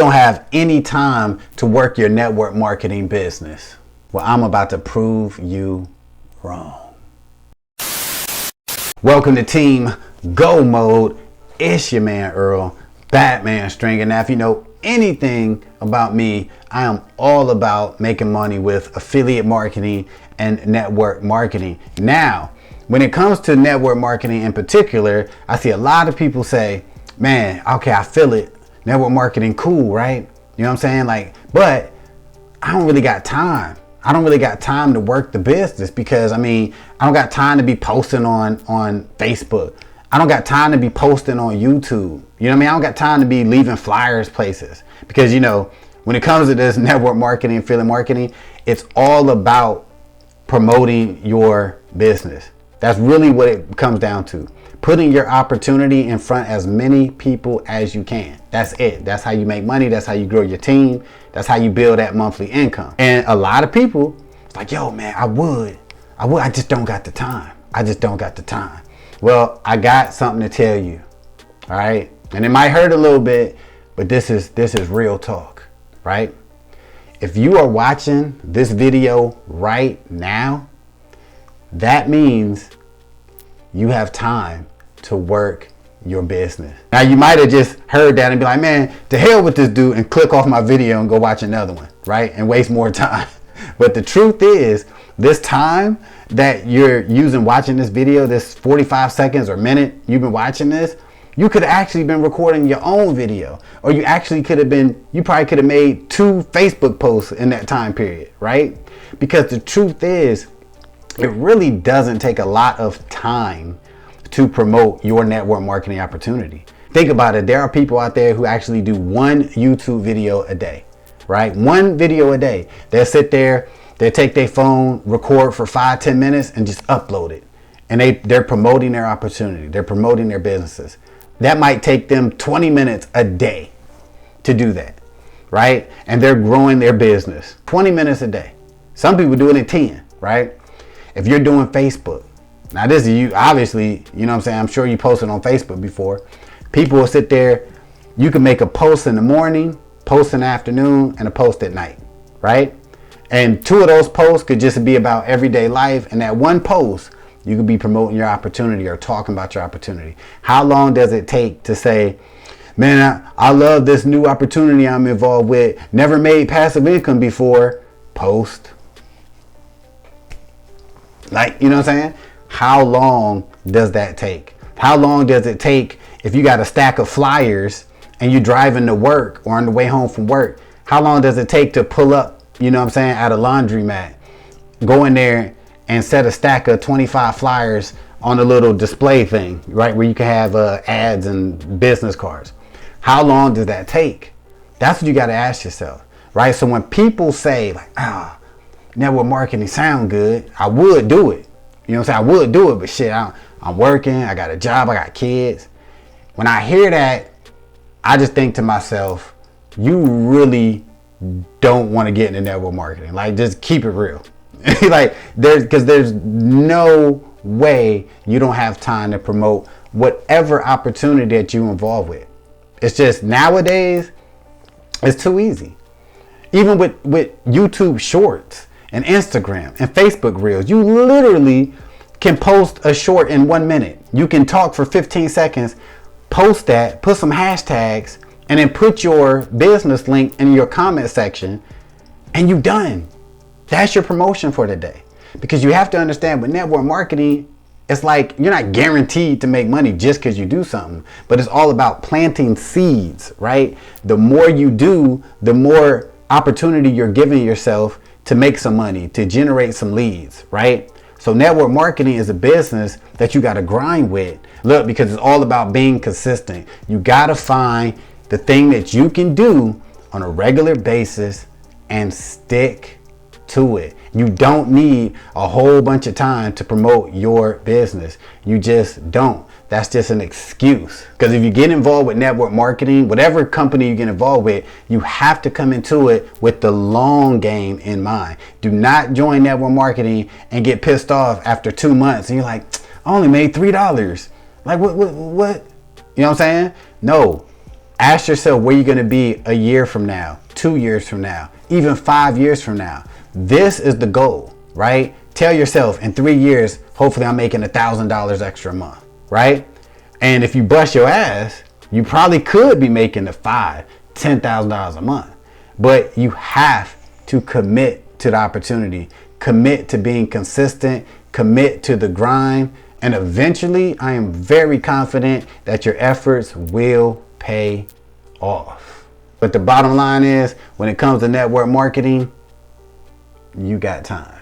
don't have any time to work your network marketing business. Well, I'm about to prove you wrong. Welcome to Team Go Mode. It's your man Earl, Batman Stringer. Now, if you know anything about me, I am all about making money with affiliate marketing and network marketing. Now, when it comes to network marketing in particular, I see a lot of people say, man, okay, I feel it. Network marketing, cool, right? You know what I'm saying? Like, but I don't really got time. I don't really got time to work the business because, I don't got time to be posting on Facebook. I don't got time to be posting on YouTube. You know what I mean? I don't got time to be leaving flyers places because, when it comes to this network marketing, affiliate marketing, it's all about promoting your business. That's really what it comes down to. Putting your opportunity in front as many people as you can. That's it. That's how you make money. That's how you grow your team. That's how you build that monthly income. And a lot of people, it's like, yo, man, I would. I just don't got the time. Well, I got something to tell you. All right. And it might hurt a little bit, but this is real talk, right? If you are watching this video right now, that means you have time to work your business. Now, you might have just heard that and be like, man, to hell with this dude, and click off my video and go watch another one, right? And waste more time. But the truth is, this time that you're using watching this video, this 45 seconds or minute you've been watching this, you could have actually been recording your own video, or you probably could have made 2 Facebook posts in that time period, right? Because the truth is, it really doesn't take a lot of time to promote your network marketing opportunity. Think about it. There are people out there who actually do 1 YouTube video a day, right? 1 video a day. They'll sit there, they'll take their phone, record for 5-10 minutes and just upload it. And they're promoting their opportunity. They're promoting their businesses. That might take them 20 minutes a day to do that, right? And they're growing their business. 20 minutes a day. Some people do it in 10, right? If you're doing Facebook, now this is you, obviously, you know what I'm saying? I'm sure you posted on Facebook before. People will sit there, you can make a post in the morning, post in the afternoon, and a post at night, right? And 2 of those posts could just be about everyday life. And that 1 post, you could be promoting your opportunity or talking about your opportunity. How long does it take to say, man, I love this new opportunity I'm involved with, never made passive income before, post. Like, you know what I'm saying? How long does that take? How long does it take if you got a stack of flyers and you're driving to work or on the way home from work? How long does it take to pull up, you know what I'm saying, at a laundromat, go in there and set a stack of 25 flyers on a little display thing, right? Where you can have ads and business cards. How long does that take? That's what you got to ask yourself, right? So when people say like, network marketing sound good, I would do it. You know what I'm saying? I would do it, but shit, I'm working, I got a job, I got kids. When I hear that, I just think to myself, you really don't want to get into network marketing. Like, just keep it real. Like, there's no way you don't have time to promote whatever opportunity that you involved with. It's just nowadays, it's too easy. Even with YouTube Shorts and Instagram and Facebook Reels, you literally can post a short in 1 minute. You can talk for 15 seconds, post that, put some hashtags, and then put your business link in your comment section, and you're done. That's your promotion for the day. Because you have to understand, with network marketing, it's like you're not guaranteed to make money just because you do something, but it's all about planting seeds, right? The more you do, the more opportunity you're giving yourself to make some money, to generate some leads, right? So network marketing is a business that you got to grind with. Look, because it's all about being consistent. You got to find the thing that you can do on a regular basis and stick to it. You don't need a whole bunch of time to promote your business. You just don't. That's just an excuse. Because if you get involved with network marketing, whatever company you get involved with, you have to come into it with the long game in mind. Do not join network marketing and get pissed off after 2 months and you're like, I only made $3. Like, what? You know what I'm saying? No. Ask yourself where you're going to be a year from now, 2 years from now, even 5 years from now. This is the goal, right? Tell yourself in 3 years, hopefully I'm making $1,000 extra a month, right? And if you bust your ass, you probably could be making the $5,000, $10,000 a month. But you have to commit to the opportunity, commit to being consistent, commit to the grind, and eventually I am very confident that your efforts will pay off. But the bottom line is, when it comes to network marketing, you got time.